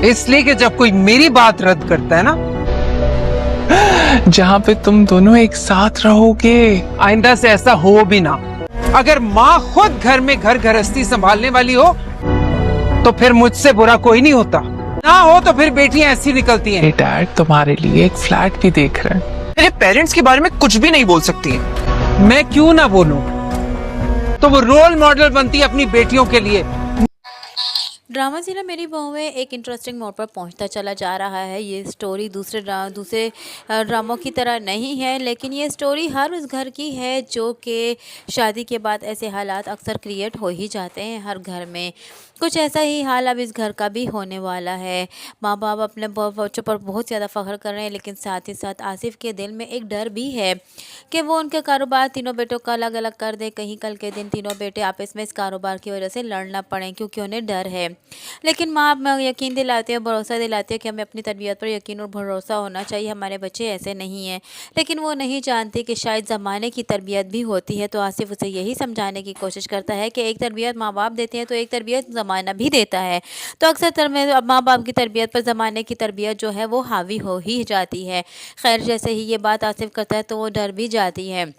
इसलिए कि जब कोई मेरी बात रद्द करता है ना, जहाँ पे तुम दोनों एक साथ रहोगे। आइंदा से ऐसा हो भी ना। अगर माँ खुद घर में घर गृहस्थी संभालने वाली हो तो फिर मुझसे बुरा कोई नहीं होता, ना हो तो फिर बेटियां ऐसी निकलती हैं। ये डैड तुम्हारे लिए एक फ्लैट भी देख रहे हैं। मेरे पेरेंट्स के बारे में कुछ भी नहीं बोल सकती है। मैं क्यों ना बोलूं? तो वो रोल मॉडल बनती है अपनी बेटियों के लिए। ड्रामा सीरियल मेरी बहुएं एक इंटरेस्टिंग मोड़ पर पहुंचता चला जा रहा है। ये स्टोरी दूसरे ड्रामों की तरह नहीं है, लेकिन ये स्टोरी हर उस घर की है जो कि शादी के बाद ऐसे हालात अक्सर क्रिएट हो ही जाते हैं हर घर में। कुछ ऐसा ही हाल अब इस घर का भी होने वाला है। माँ बाप अपने बच्चों पर बहुत ज़्यादा फ़ख्र कर रहे हैं, लेकिन साथ ही साथ आसिफ के दिल में एक डर भी है कि वो उनके कारोबार तीनों बेटों का अलग अलग कर दे। कहीं कल के दिन तीनों बेटे आपस में इस कारोबार की वजह से लड़ना पड़े, क्योंकि उन्हें डर है। लेकिन माँ अब यकीन दिलाते हो, भरोसा दिलाते हो कि हमें अपनी तरबियत पर यकीन और भरोसा होना चाहिए, हमारे बच्चे ऐसे नहीं हैं। लेकिन वो नहीं जानती कि शायद ज़माने की तरबियत भी होती है। तो आसिफ उसे यही समझाने की कोशिश करता है कि एक तरबियत माँ बाप देते हैं तो एक तरबियत ज़माना भी देता है। तो अक्सर माँ बाप की तरबियत पर ज़माने की तरबियत जो है वो हावी हो ही जाती है। खैर, जैसे ही ये बात आसिफ करता है तो वो डर भी जाती है।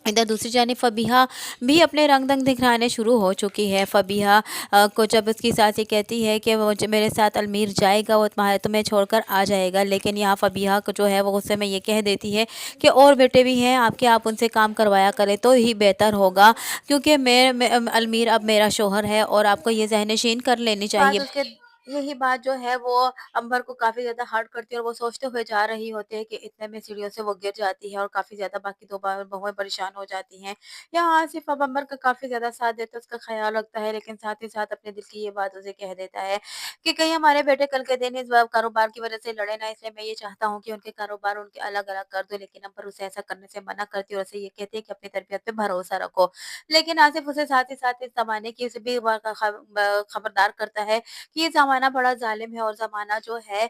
इधर दूसरी जानिब फ़बीहा भी अपने रंग-ढंग दिखाने शुरू हो चुकी है। फ़बीहा को जब उसकी सास ये कहती है कि वो जो मेरे साथ अजमेर जाएगा, वो तुम्हें छोड़कर आ जाएगा, लेकिन यहाँ फ़बीहा को जो है वो गुस्से में ये कह देती है कि और बेटे भी हैं आपके, आप उनसे काम करवाया करें तो ही बेहतर होगा, क्योंकि अजमेर अब मेरा शौहर है और आपको ये ज़हनशीन कर लेनी चाहिए। उसके यही बात जो है वो अंबर को काफ़ी ज़्यादा हर्ट करती है और वो सोचते हुए जा रही होती है कि इतने में सीढ़ियों से वो गिर जाती है और काफ़ी ज़्यादा बाकी 2 बहुएँ परेशान हो जाती हैं। यहाँ आसिफ अब अंबर का काफ़ी ज़्यादा साथ देता है, उसका ख़्याल रखता है, लेकिन साथ ही साथ अपने दिल की ये बात उसे कह देता है कि कहीं हमारे बेटे कल के दिन इस कारोबार की वज़ह से लड़े ना, इसलिए मैं ये चाहता हूँ कि उनके कारोबार उनके अलग-अलग कर दूँ। लेकिन अंबर उसे ऐसा करने से मना करती है और उसे ये कहती है कि अपनी तरबियत पे भरोसा रखो। लेकिन आसिफ उसे साथ ही साथ इस ज़माने की उसे भी खबरदार करता है कि ये ज़माना बड़ा ज़ालिम है और ज़माना जो है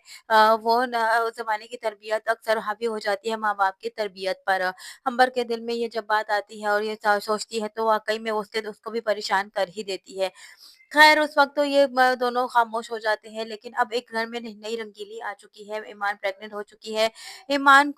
वो न ज़माने की तरबियत अक्सर हावी हो जाती है माँ-बाप की तरबियत पर। अंबर के दिल में ये जब बात आती है और ये सोचती है तो वाक़ई में उसको भी परेशान कर ही देती है। ख़ैर, उस वक़्त तो ये दोनों ख़ामोश हो जाते हैं, लेकिन अब एक घर में नई रंगीली आ चुकी है, ईमान प्रेग्नेंट हो चुकी है। ईमान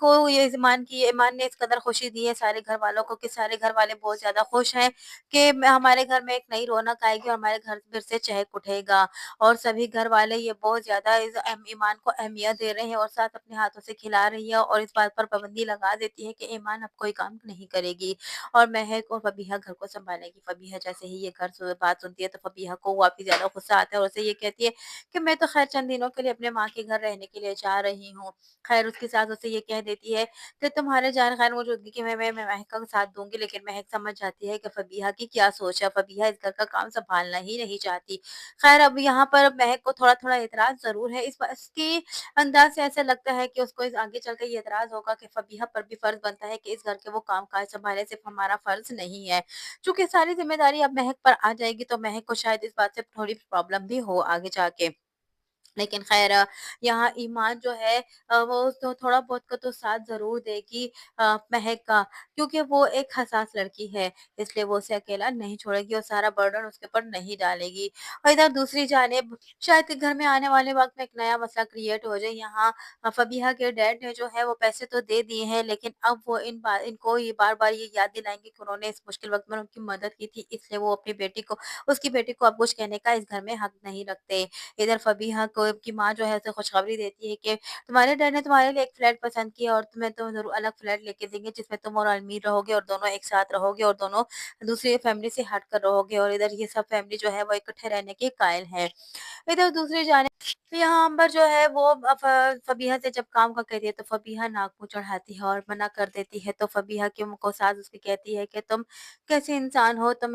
ने इस कदर खुशी दी है सारे घरवालों को कि सारे घरवाले बहुत ज़्यादा खुश हैं कि हमारे घर में एक नई रौनक आएगी और हमारे घर फिर से चहक उठेगा। और सभी घरवाले ये बहुत ज़्यादा ईमान को अहमियत दे रहे हैं और साथ अपने हाथों से खिला रही है और इस बात पर पाबंदी लगा देती है कि ईमान अब कोई काम नहीं करेगी और महक और फबीहा घर को सँभालेगी। फबीहा जैसे ही ये बात सुनती है तो फबीहा को काफ़ी ज़्यादा गुस्सा आता है और उसे ये कहती है कि मैं तो ख़ैर चंद दिनों के लिए अपने माँ के घर रहने के लिए जा रही हूँ। ख़ैर, उसकी सास उसे ये कह देती है कि तुम्हारे जान ख़ैर मौजूदगी की मैं महक का साथ दूँगी, लेकिन महक समझ जाती है कि फबीहा की क्या सोच है। फबीहा इस घर का काम सँभालना ही नहीं चाहती। ख़ैर, अब यहाँ पर महक को थोड़ा-थोड़ा एतराज़ ज़रूर है। इसके अंदाज़ से ऐसा लगता है कि उसको इस आगे चल के ये एतराज़ होगा कि फबीहा पर भी फ़र्ज़ बनता है कि इस घर के वो काम-काज सँभाले, सिर्फ़ हमारा फ़र्ज़ नहीं है। चूँकि सारी ज़िम्मेदारी अब महक पर आ जाएगी, तो महक को शायद इस बात से थोड़ी प्रॉब्लम भी हो आगे जाके। लेकिन ख़ैर, यहाँ ईमान जो है वो तो थोड़ा बहुत का तो साथ ज़रूर देगी महक का, क्योंकि वो एक हसास लड़की है, इसलिए वो उसे अकेला नहीं छोड़ेगी और सारा बर्डन उसके ऊपर नहीं डालेगी। और इधर दूसरी जानिब शायद घर में आने वाले वक़्त में एक नया मसला क्रिएट हो जाए। यहाँ फबीहा के डैड ने जो है वो पैसे तो दे दिए हैं, लेकिन अब वो इनको ये बार-बार ये याद दिलाएँगे कि उन्होंने इस मुश्किल वक़्त में उनकी मदद की थी, इसलिए वो अपनी उसकी बेटी को अब कुछ कहने का इस घर में हक नहीं रखते। इधर फबीहा को की माँ जो है उसे खुशखबरी देती है कि तुम्हारे डैड ने तुम्हारे लिए एक फ्लैट पसंद किया और तुम्हें तो ज़रूर अलग फ्लैट लेके देंगे, जिसमें तुम और अमीर रहोगे और दोनों एक साथ रहोगे और दोनों दूसरी फैमिली से हट कर रहोगे और इधर ये सब फैमिली जो है वो इकट्ठे रहने के कायल है। इधर दूसरी जानिब यहाँ अंबर जो है वो फबीहा से जब काम का कहती है तो फबीहा नाक मुँह चढ़ाती है और मना कर देती है। तो फबीहा की को सास उसकी कहती है कि तुम कैसे इंसान हो? तुम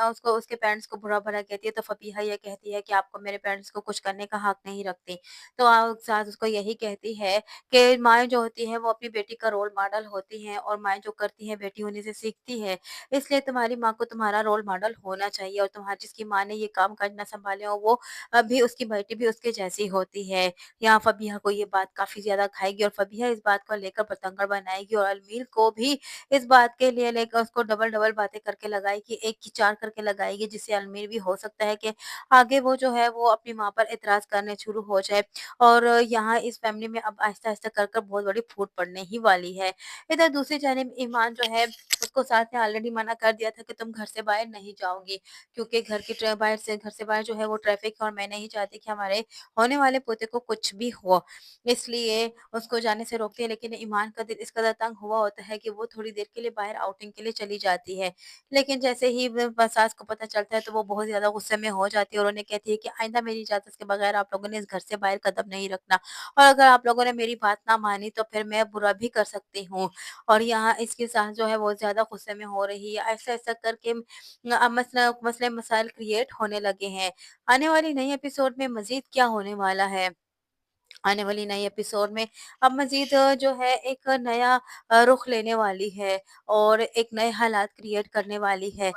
उसको उसके पेरेंट्स को बुरा-भला कहती है। तो फबीहा ये कहती है कि आपको मेरे पेरेंट्स को कुछ करने का हक नहीं रखती। तो सास उसको यही कहती है कि माएँ जो होती हैं वो अपनी बेटी का रोल मॉडल होती हैं और माएँ जो करती हैं बेटी उन्हीं से सीखती है। इसलिए तुम्हारी माँ को तुम्हारा रोल मॉडल होना चाहिए और तुम्हारी जिसकी माँ ने ये काम-काज ना सँभाले हो वो अभी उसकी बेटी भी उसके के जैसी होती है। यहाँ फबीहा को ये बात काफ़ी ज़्यादा खाएगी और फबीहा इस बात को लेकर बतंगड़ बनाएगी और अलमील को भी इस बात के लिए लेकर उसको डबल-डबल बातें करके लगाएगी, एक की 4 करके लगाएगी, जिससे अलमील भी हो सकता है कि आगे वो जो है वो अपनी माँ पर एतराज़ करने शुरू हो जाए और यहाँ इस फैमिली में अब आहिस्ता-आहिस्ता कर कर बहुत बड़ी फूट पड़ने ही वाली है। इधर दूसरी जानिब ईमान जो है उसको सास ने ऑलरेडी मना कर दिया था कि तुम घर से बाहर नहीं जाओगी, क्योंकि घर से बाहर जो है वो ट्रैफिक है और मैं नहीं चाहती कि हमारे होने वाले पोते को कुछ भी हो। इसलिए उसको जाने से रोकती है, लेकिन ईमान का दिल इस कदर तंग हुआ होता है कि वो थोड़ी देर के लिए बाहर आउटिंग के लिए चली जाती है। लेकिन जैसे ही सास को पता चलता है तो वो बहुत ज़्यादा गुस्से में हो जाती है और उन्हें कहती है कि आइंदा मेरी इजाज़त के बगैर आप लोगों ने इस घर से बाहर कदम नहीं रखना और अगर आप लोगों ने मेरी बात ना मानी तो फिर मैं बुरा भी कर सकती हूँ। और यहाँ इसकी सास जो है बहुत ज़्यादा गुस्से में हो रही है। ऐसा-ऐसा करके मसले मसाइल क्रिएट होने लगे हैं। आने वाली नई एपिसोड में मज़ीद क्या होने वाला है? आने वाली नई एपिसोड में अब मज़ीद जो है एक नया रुख लेने वाली है और एक नए हालात क्रिएट करने वाली है।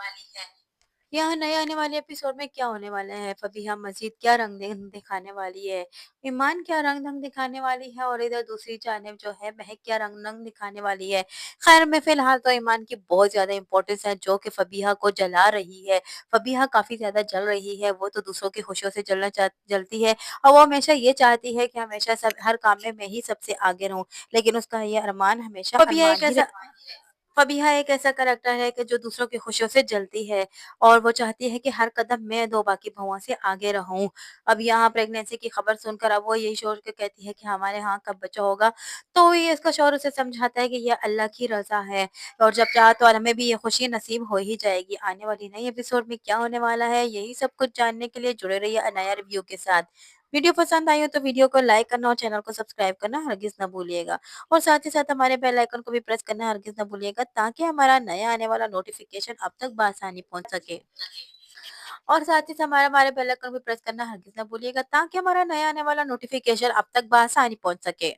यहाँ नए आने वाले एपिसोड में क्या होने वाला है? फबीहा मज़ीद क्या रंग दिखाने वाली है? ईमान क्या रंग-ढंग दिखाने वाली है? और इधर दूसरी जानिब जो है महक क्या रंग-ढंग दिखाने वाली है? ख़ैर में फ़िलहाल तो ईमान की बहुत ज़्यादा इम्पोर्टेंस है जो कि फबीहा को जला रही है। फबीहा काफ़ी ज़्यादा जल रही है, वो तो दूसरों की खुशियों से जलती है और वो हमेशा ये चाहती है कि हमेशा सब हर काम में मैं ही सबसे आगे रहूँ। लेकिन उसका ये अरमान हमेशा अरमान ही रह फबीहा एक ऐसा करैक्टर है कि जो दूसरों की खुशियों से जलती है और वो चाहती है कि हर कदम मैं दो बाकी बहुओं से आगे रहूँ। अब यहाँ प्रेगनेंसी की खबर सुनकर अब वो यही सोच के कहती है कि हमारे यहाँ कब बच्चा होगा, तो ये इसका शौहर उसे समझाता है कि ये अल्लाह की रज़ा है और जब चाहा तो हमें भी ये खुशी नसीब हो ही जाएगी। आने वाली नई एपिसोड में क्या होने वाला है, यही सब कुछ जानने के लिए जुड़े रहिए अनाया रिव्यू के साथ। वीडियो पसंद आई हो तो वीडियो को लाइक करना और चैनल को सब्सक्राइब करना हरगिज़ ना भूलिएगा। और साथ ही साथ हमारे बेल आइकन को भी प्रेस करना हरगिज़ ना भूलिएगा ताकि हमारा नया आने वाला नोटिफ़िकेशन आप तक बआसानी पहुँच सके। और साथ ही हमारा हमारे बेल आइकन को भी प्रेस करना हरगिज़ ना भूलिएगा ताकि हमारा नया आने वाला नोटिफ़िकेशन आप तक बआसानी पहुँच सके।